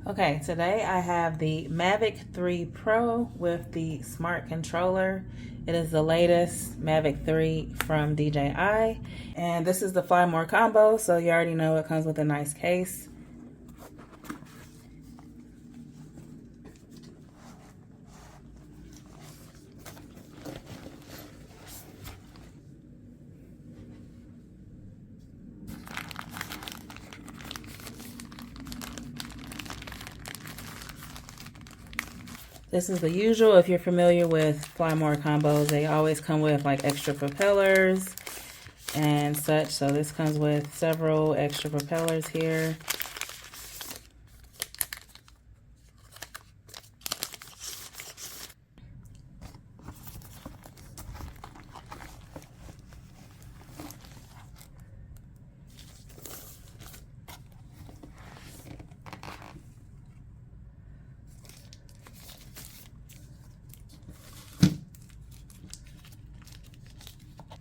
Okay, today I have the Mavic 3 Pro with the smart controller. It is the latest Mavic 3 from DJI. And this is the Fly More combo, so you already know it comes with a nice case. This is the usual. If you're familiar with Fly More combos, they always come with like extra propellers and such. So this comes with several extra propellers here.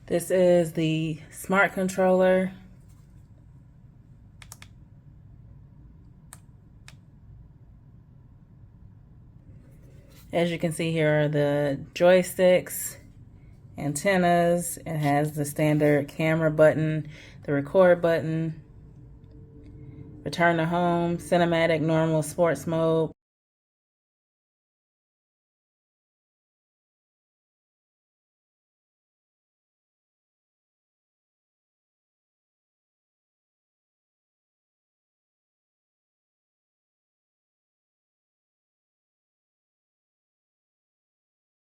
This is the smart controller. As you can see, here are the joysticks, antennas. It has the standard camera button, the record button, return to home, cinematic, normal, sports mode.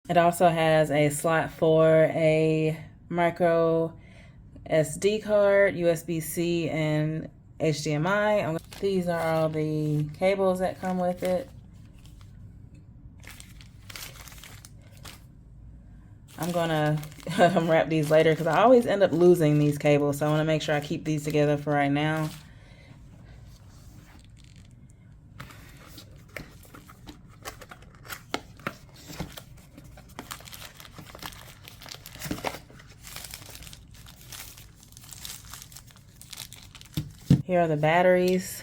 It also has a slot for a micro SD card, USB-C, and HDMI. These are all the cables that come with it. I'm gonna unwrap these later because I always end up losing these cables, so I want to make sure I keep these together for right now. Here are the batteries.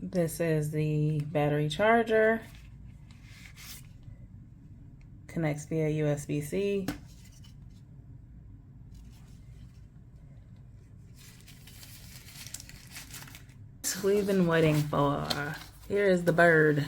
This is the battery charger. Connects via USB-C. We've been waiting for. Here is the bird.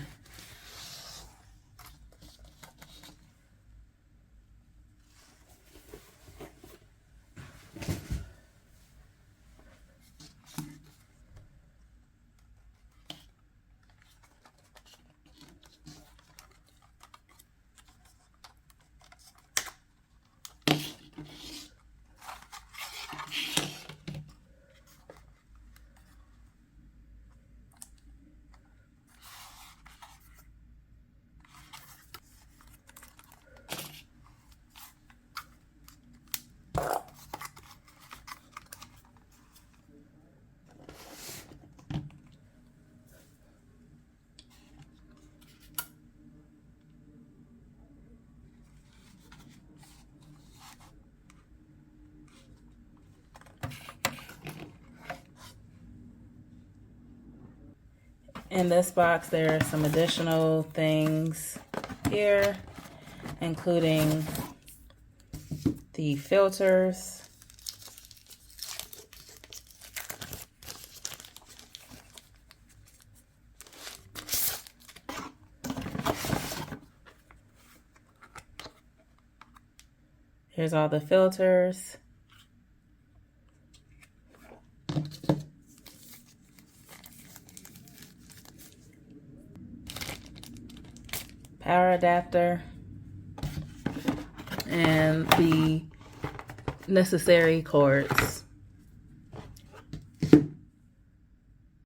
In this box, there are some additional things here, including the filters, here's all the filters. Power adapter, and the necessary cords.